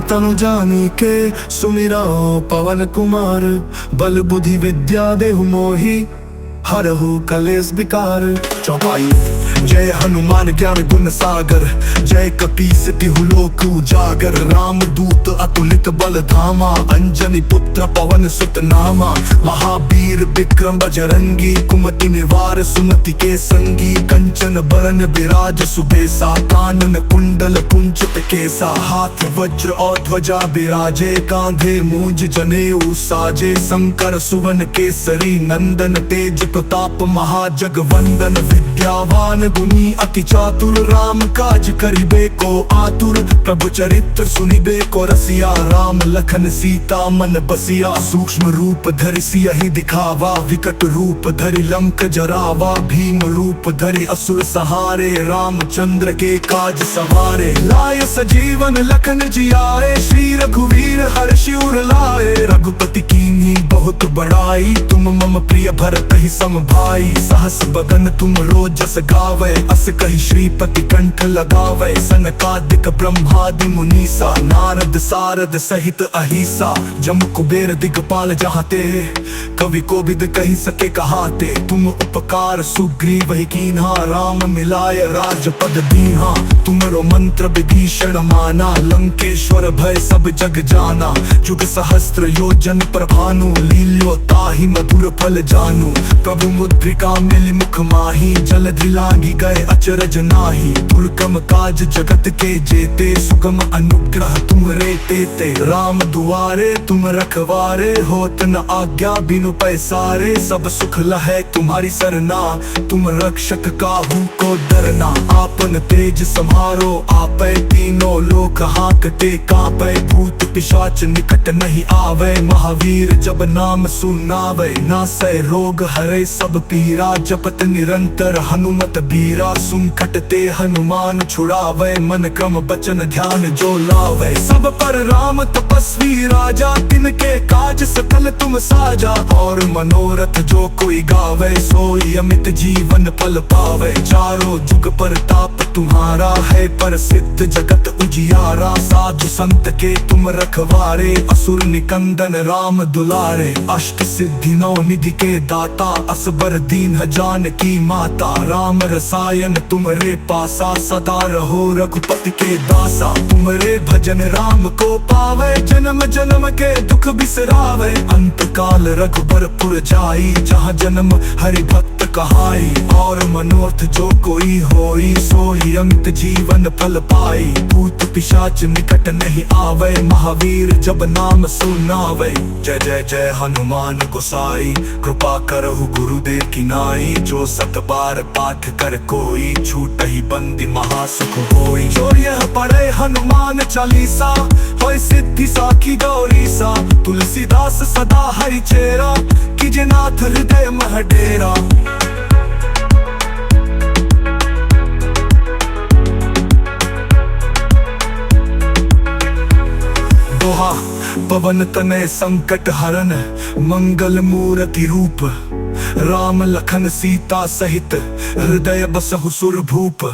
तनु जानी के सुमिरा पवन कुमार। बल बुद्धि विद्या देहु मोहि, हरहु कलेश विकार। चौपाई। जय हनुमान ज्ञान गुण सागर, जय कपीस तिहु लोक उजागर। राम दूत अतुलित बल धामा, अंजनी पुत्र पवन सुत नामा। महावीर विक्रम बजरंगी, कुमति निवार सुमति के संगी। कंचन बरन विराज सुबेसा, कानन कुंडल कुंचित केसा। हाथ वज्र और ध्वजा विराजे, कांधे मूंज जनेऊ साजे। शंकर सुवन केसरी नंदन, तेज प्रताप महाजगवंदन। विद्यावान गुणी अति चातुर, राम काज करिबे को आतुर। प्रभु चरित्र सुनिबे को रसिया, राम लखन सीता मन बसिया। सूक्ष्म रूप धरि सियहि दिखावा, विकट रूप धरि लंक जरावा। भीम रूप धरि असुर सहारे, रामचंद्र के काज सवारे। लाय सजीवन लखन जियाए, श्री रघुवीर हर्षि उर लाए। रघुपति कीन्ही बहुत बड़ाई, तुम मम प्रिय भरत ही सम भाई। सहस बदन तुम रोजस गावे, अस कहि श्रीपति कंठ लगावे। सनकादिक ब्रह्मादि मुनीसा, नारद सारद सहित अहिसा। जम कुबेर दिगपाल जहाते, कवि कोविद कहि सके कहाते। तुम उपकार सुग्रीव ही कीन्हा, राम मिलाय राजपद दीन्हा। तुमरो मंत्र विभीषण माना, लंकेश्वर भय सब जग जाना। जुग सहस्त्र योजन प्रभानु, लील्यो ताहि मधुर फल जानू। प्रभु मुद्रिका मिल मुख माही, जलधि लागी गए अचरज नाही। दुर्गम काज जगत के जेते, सुगम अनुग्रह तुमरे तेते। राम दुआरे तुम रखवारे, होत न आज्ञा बिनु पैसारे। सब सुख लहै तुम्हारी सरना, तुम रक्षक काहू को डरना। आपन तेज सम्हारो आपै, तीनों लोक हांकते कांपै। भूत पिशाच निकट नहीं आवे, महावीर जब नाम सुनावे। नासै रोग हरै सब पीरा, जपत निरंतर हनुमत बीरा। संकट ते हनुमान छुड़ावे, मन क्रम बचन ध्यान जो लावे। सब पर राम तपस्वी राजा, तिनके काज सकल तुम साजा। और मनोरथ जो कोई गावे, सोई अमित जीवन फल पावे। चारों जुग परताप तुम्हारा है, प्रसिद्ध जगत उजियारा। साधु संत के तुम रखवारे, असुर निकंदन राम दुलारे। अष्ट सिद्धि नौ निधि के दाता, असबर दीन जान की माता। राम रसायन तुमरे पासा, सदा रहो रघुपति के दासा। तुमरे भजन राम को पावे, जन्म जन्म के दुख बिसरावे। अंत काल रघुबरपुर जाई, जहाँ जन्म हरि भक्त कहाई। और मनोरथ जो कोई होई, सोई अंत जीवन फल पाई। भूत पिशाच निकट नहीं आवे, महावीर जब नाम सुनावे। जय जय जय हनुमान गोसाई, कृपा करहु गुरुदेव की नाई। जो सत बार पाठ कर कोई, छूटहि बंदी महासुख होई। जो यह पढ़े हनुमान चालीसा, होय सिद्धि साखी गौरी सा। तुलसीदास सदा हरि चेरा, कीजे नाथ हृदय मह डेरा। दोहा। पवन तनय संकट हरन, मंगल मूर्ति रूप। राम लखन सीता सहित, हृदय बसहु सुरभूप।